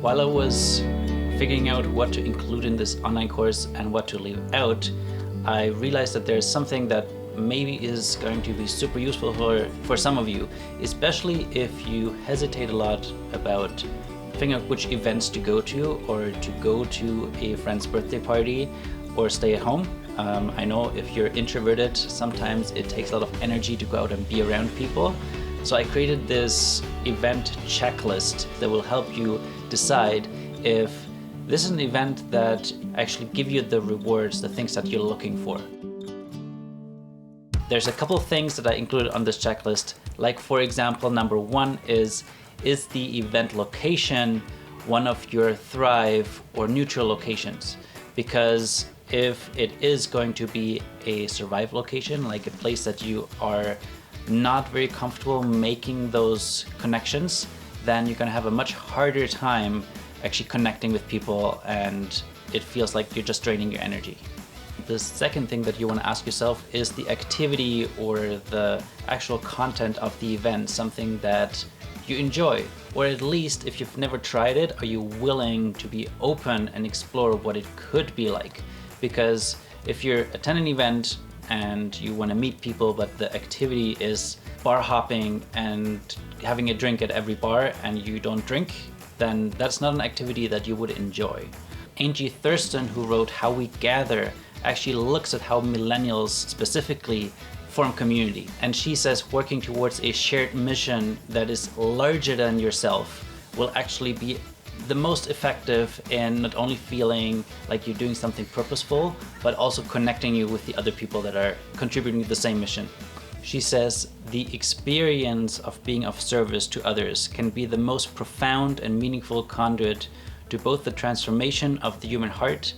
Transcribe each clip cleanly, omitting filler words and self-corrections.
While I was figuring out what to include in this online course and what to leave out, I realized that there's something that maybe is going to be super useful for some of you, especially if you hesitate a lot about figuring out which events to go to, or to go to a friend's birthday party or stay at home. I know if you're introverted, sometimes it takes a lot of energy to go out and be around people. So I created this event checklist that will help you decide if this is an event that actually give you the rewards, the things that you're looking for. There's a couple of things that I included on this checklist. Like, for example, number one is the event location one of your thrive or neutral locations? Because if it is going to be a survive location, like a place that you are not very comfortable making those connections, then you're gonna have a much harder time actually connecting with people, and it feels like you're just draining your energy. The second thing that you want to ask yourself is the activity or the actual content of the event something that you enjoy? Or at least, if you've never tried it, are you willing to be open and explore what it could be like? Because if you're attending an event and you want to meet people, but the activity is bar hopping and having a drink at every bar and you don't drink, then that's not an activity that you would enjoy. Angie Thurston, who wrote How We Gather, actually looks at how millennials specifically form community. And she says working towards a shared mission that is larger than yourself will actually be the most effective in not only feeling like you're doing something purposeful, but also connecting you with the other people that are contributing to the same mission. She says the experience of being of service to others can be the most profound and meaningful conduit to both the transformation of the human heart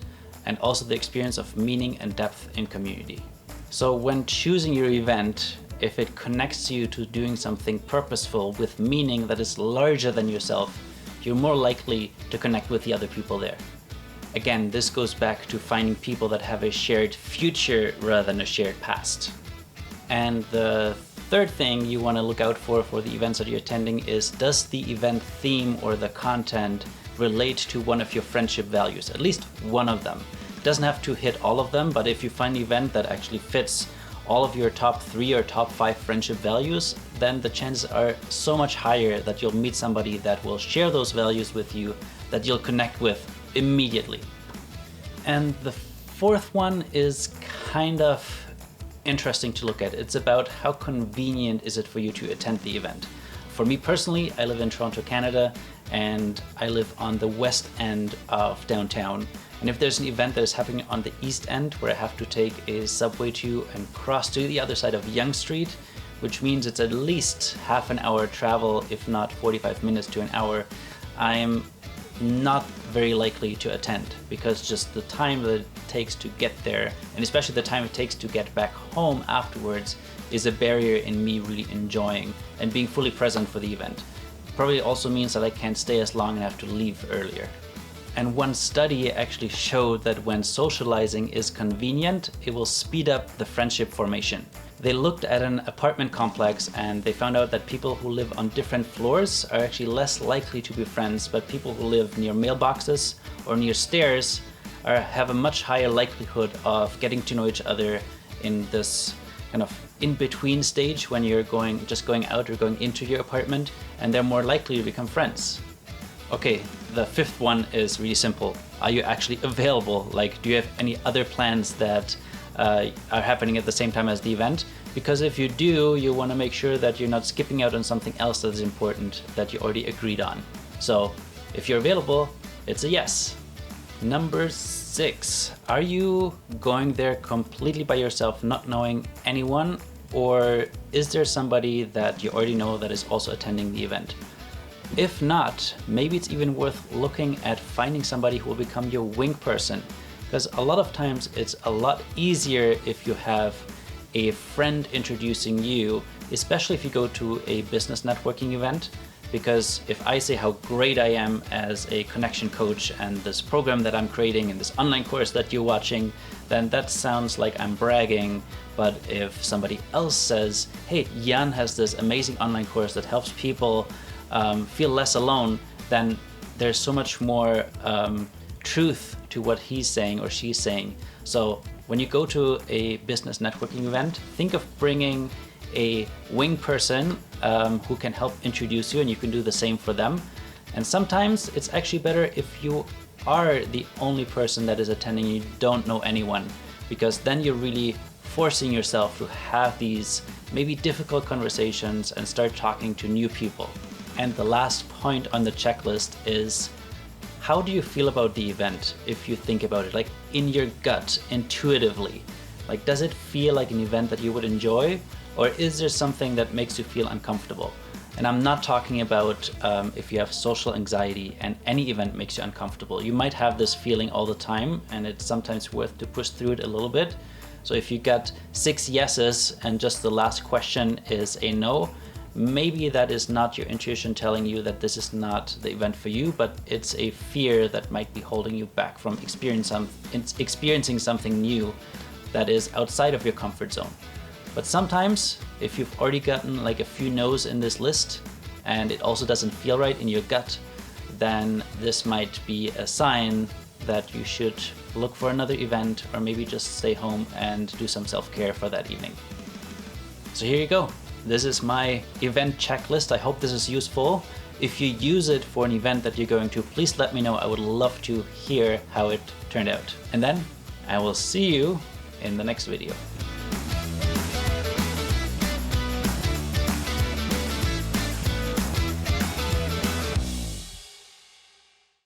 and also the experience of meaning and depth in community. So when choosing your event, if it connects you to doing something purposeful with meaning that is larger than yourself, you're more likely to connect with the other people there. Again, this goes back to finding people that have a shared future rather than a shared past. And the third thing you want to look out for the events that you're attending is, does the event theme or the content relate to one of your friendship values? At least one of them. It doesn't have to hit all of them, but if you find an event that actually fits all of your top 3 or top 5 friendship values, then the chances are so much higher that you'll meet somebody that will share those values with you, that you'll connect with immediately. And the fourth one is kind of interesting to look at. It's about how convenient is it for you to attend the event. For me personally, I live in Toronto, Canada, and I live on the west end of downtown. And if there's an event that is happening on the east end where I have to take a subway to and cross to the other side of Yonge Street, which means it's at least half an hour travel, if not 45 minutes to an hour, I'm not very likely to attend, because just the time that it takes to get there, and especially the time it takes to get back home afterwards, is a barrier in me really enjoying and being fully present for the event. Probably also means that I can't stay as long and have to leave earlier. And one study actually showed that when socializing is convenient, it will speed up the friendship formation. They looked at an apartment complex and they found out that people who live on different floors are actually less likely to be friends, but people who live near mailboxes or near stairs have a much higher likelihood of getting to know each other in this kind of in-between stage when you're just going out or going into your apartment, and they're more likely to become friends. Okay, the fifth one is really simple. Are you actually available? Like, do you have any other plans that are happening at the same time as the event? Because if you do, you want to make sure that you're not skipping out on something else that is important that you already agreed on. So if you're available, it's a yes. Number 6, are you going there completely by yourself, not knowing anyone? Or is there somebody that you already know that is also attending the event? If not, maybe it's even worth looking at finding somebody who will become your wing person. Because a lot of times it's a lot easier if you have a friend introducing you, especially if you go to a business networking event. Because if I say how great I am as a connection coach and this program that I'm creating and this online course that you're watching, then that sounds like I'm bragging. But if somebody else says, hey, Jan has this amazing online course that helps people feel less alone, then there's so much more truth to what he's saying or she's saying. So when you go to a business networking event, think of bringing a wing person who can help introduce you, and you can do the same for them. And sometimes it's actually better if you are the only person that is attending, you don't know anyone, because then you're really forcing yourself to have these maybe difficult conversations and start talking to new people. And the last point on the checklist is, how do you feel about the event if you think about it, like in your gut, intuitively? Like, does it feel like an event that you would enjoy, or is there something that makes you feel uncomfortable? And I'm not talking about if you have social anxiety and any event makes you uncomfortable. You might have this feeling all the time, and it's sometimes worth to push through it a little bit. So if you got 6 yeses and just the last question is a no, maybe that is not your intuition telling you that this is not the event for you, but it's a fear that might be holding you back from experiencing something new that is outside of your comfort zone. But sometimes, if you've already gotten like a few no's in this list and it also doesn't feel right in your gut, then this might be a sign that you should look for another event, or maybe just stay home and do some self-care for that evening. So here you go. This is my event checklist. I hope this is useful. If you use it for an event that you're going to, please let me know. I would love to hear how it turned out. And then I will see you in the next video.